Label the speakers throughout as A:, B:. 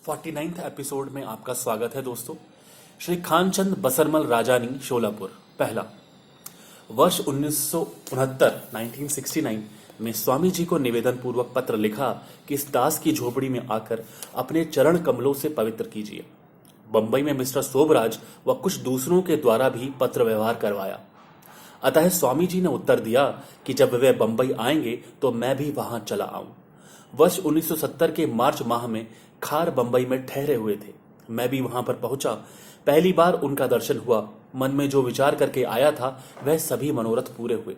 A: 49th episode में आपका स्वागत है दोस्तों। श्री खानचंद बसरमल राजानी, शोलापुर। पहला, वर्ष 1969 में स्वामी जी को निवेदन पूर्वक पत्र लिखा कि इस दास की झोपड़ी में आकर अपने चरण कमलों से पवित्र कीजिए। बंबई में मिस्टर शोभराज व कुछ दूसरों के द्वारा भी पत्र व्यवहार करवाया। अतः स्वामी जी ने उत्तर दिया कि जब वे बंबई आएंगे तो मैं भी वहां चला आऊं। वर्ष 1970 के मार्च माह में खार बंबई में ठहरे हुए थे। मैं भी वहां पर पहुंचा। पहली बार उनका दर्शन हुआ। मन में जो विचार करके आया था वह सभी मनोरथ पूरे हुए।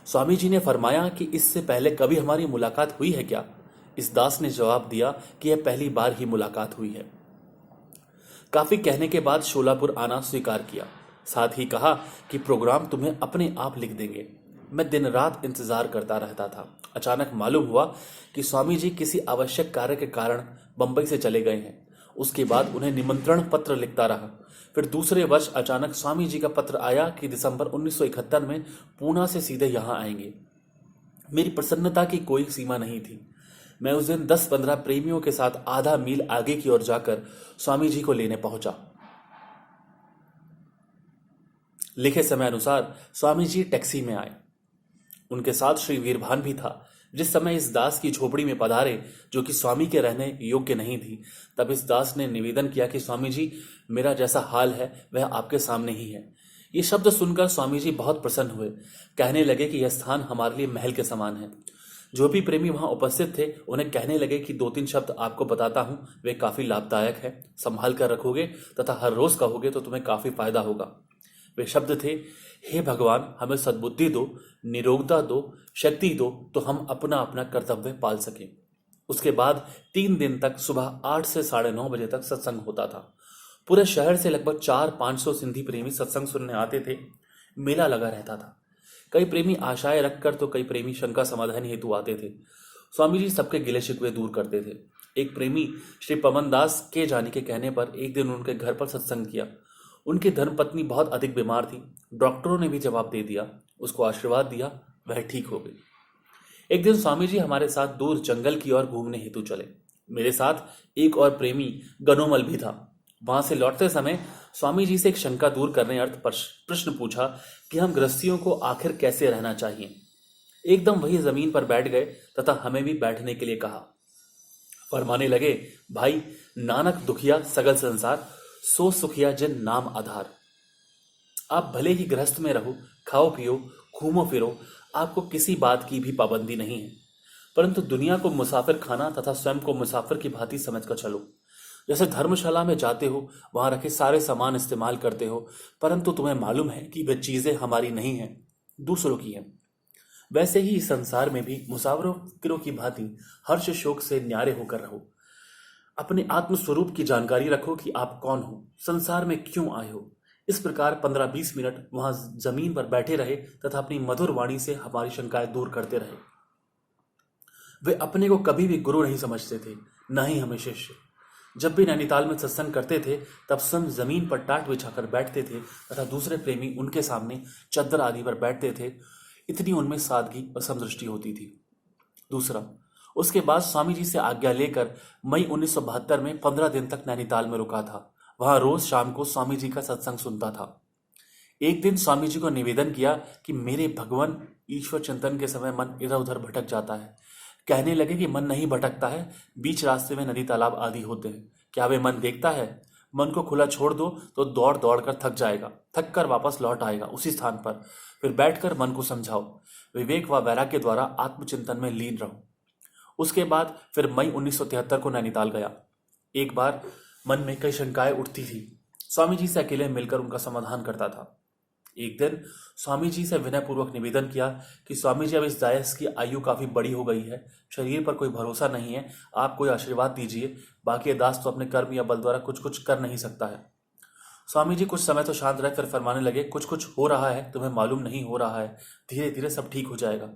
A: स्वामी जी ने फरमाया कि इससे पहले कभी हमारी मुलाकात हुई है क्या? इस दास ने जवाब दिया कि यह पहली बार ही मुलाकात हुई है। काफी कहने के बाद शोलापुर आना स्वीकार किया। साथ ही कहा कि प्रोग्राम तुम्हें अपने आप लिख देंगे। मैं दिन रात इंतजार करता रहता था। अचानक मालूम हुआ कि स्वामी जी किसी आवश्यक कार्य के कारण बंबई से चले गए हैं। उसके बाद उन्हें निमंत्रण पत्र लिखता रहा। फिर दूसरे वर्ष अचानक स्वामी जी का पत्र आया कि दिसंबर 1971 में पूना से सीधे यहां आएंगे। मेरी प्रसन्नता की कोई सीमा नहीं थी। मैं उस दिन 10-15 प्रेमियों के साथ आधा मील आगे की ओर जाकर स्वामी जी को लेने पहुंचा। लिखे समय अनुसार स्वामी जी टैक्सी में आए। उनके साथ श्री वीरभान भी था। जिस समय इस दास की झोपड़ी में पधारे, जो कि स्वामी के रहने योग्य नहीं थी, तब इस दास ने निवेदन किया कि स्वामी जी, मेरा जैसा हाल है वह आपके सामने ही है। ये शब्द सुनकर स्वामी जी बहुत प्रसन्न हुए। कहने लगे कि यह स्थान हमारे लिए महल के समान है। जो भी प्रेमी वहां उपस्थित थे उन्हें कहने लगे कि 2-3 शब्द आपको बताता हूं, वे काफी लाभदायक है। संभाल कर रखोगे तथा हर रोज कहोगे तो तुम्हें काफी फायदा होगा। वे शब्द थे, हे भगवान, हमें सद्बुद्धि दो, निरोगता दो, शक्ति दो, तो हम अपना अपना कर्तव्य पाल सकें। उसके बाद 3 दिन तक सुबह 8 से 9:30 बजे तक सत्संग होता था। पूरे शहर से लगभग 400-500 सिंधी प्रेमी सत्संग सुनने आते थे। मेला लगा रहता था। कई प्रेमी आशाएं रखकर तो कई प्रेमी शंका समाधान हेतु आते थे। स्वामी जी सबके गिले शिकवे दूर करते थे। एक प्रेमी श्री पवन दास के जाने के कहने पर एक दिन उनके घर पर सत्संग किया। उनकी धर्मपत्नी बहुत अधिक बीमार थी। डॉक्टरों ने भी जवाब दे दिया, उसको आशीर्वाद दिया, वह ठीक हो गई। एक दिन स्वामी जी हमारे साथ दूर जंगल की ओर घूमने हेतु चले। मेरे साथ एक और प्रेमी गनोमल भी था। वहां से लौटते समय स्वामी जी से एक शंका दूर करने अर्थ प्रश्न पूछा कि हम गृहस्थियों को आखिर कैसे रहना चाहिए। एकदम वही जमीन पर बैठ गए तथा हमें भी बैठने के लिए कहा। फरमाने लगे, भाई, नानक दुखिया सगल संसार, सो सुखिया जिन नाम आधार। आप भले ही गृहस्थ में रहो, खाओ पियो, घूमो फिरो, आपको किसी बात की भी पाबंदी नहीं है, परंतु दुनिया को मुसाफिर खाना तथा स्वयं को मुसाफिर की भांति समझकर चलो। जैसे धर्मशाला में जाते हो, वहां रखे सारे सामान इस्तेमाल करते हो, परंतु तुम्हें मालूम है कि वे चीजें हमारी नहीं हैं, दूसरों की हैं। वैसे ही इस संसार में भी मुसाफिरों की भांति हर्ष शोक से न्यारे होकर रहो। अपने आत्मस्वरूप की जानकारी रखो कि आप कौन हो, संसार में क्यों आए हो। इस प्रकार 15-20 मिनट वहां जमीन पर बैठे रहे तथा अपनी मधुर वाणी से हमारी शंकाएं दूर करते रहे। वे अपने को कभी भी गुरु नहीं समझते थे, न ही हमें शिष्य। जब भी नैनीताल में सत्संग करते थे तब स्वयं जमीन पर टाट बिछाकर बैठते थे तथा दूसरे प्रेमी उनके सामने चद्दर आदि पर बैठते थे। इतनी उनमें सादगी और समदृष्टि होती थी। दूसरा, उसके बाद स्वामी जी से आज्ञा लेकर मई 1972 में 15 दिन तक नैनीताल में रुका था। वहां रोज शाम को स्वामी जी का सत्संग सुनता था। एक दिन स्वामी जी को निवेदन किया कि मेरे भगवान, ईश्वर चिंतन के समय मन इधर उधर भटक जाता है। कहने लगे कि मन नहीं भटकता है, बीच रास्ते में नदी तालाब आदि होते हैं। क्या वे मन देखता है? मन को खुला छोड़ दो तो दौड़ दौड़ कर थक जाएगा, थक कर वापस लौट आएगा उसी स्थान पर। फिर बैठकर मन को समझाओ, विवेक व वैराग्य द्वारा आत्मचिंतन में लीन रहो। उसके बाद फिर मई 1973 को नैनीताल गया। एक बार मन में कई शंकाएं उठती थी। स्वामी जी से अकेले मिलकर उनका समाधान करता था। एक दिन स्वामी जी से विनयपूर्वक निवेदन किया कि स्वामी जी, अब इस दास की आयु काफी बड़ी हो गई है, शरीर पर कोई भरोसा नहीं है, आप कोई आशीर्वाद दीजिए। बाकी दास तो अपने कर्म या बल द्वारा कुछ कुछ कर नहीं सकता है। स्वामी जी कुछ समय तो शांत रह कर फरमाने लगे, कुछ कुछ हो रहा है, तुम्हें मालूम नहीं हो रहा है, धीरे धीरे सब ठीक हो जाएगा।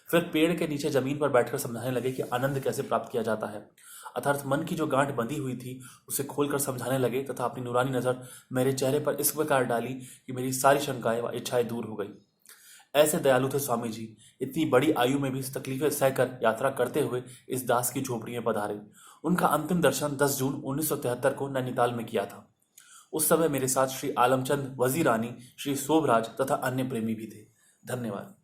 A: फिर पेड़ के नीचे जमीन पर बैठकर समझाने लगे कि आनंद कैसे प्राप्त किया जाता है। अर्थात मन की जो गांठ बंधी हुई थी उसे खोलकर समझाने लगे तथा अपनी नूरानी नजर मेरे चेहरे पर इस प्रकार डाली कि मेरी सारी शंकाएं व इच्छाएं दूर हो गई। ऐसे दयालु थे स्वामी जी। इतनी बड़ी आयु में भी तकलीफें सहकर यात्रा करते हुए इस दास की झोपड़ी में पधारे। उनका अंतिम दर्शन 10 जून 1973 को नैनीताल में किया था। उस समय मेरे साथ श्री आलमचंद वजीरानी, श्री शोभराज तथा अन्य प्रेमी भी थे। धन्यवाद।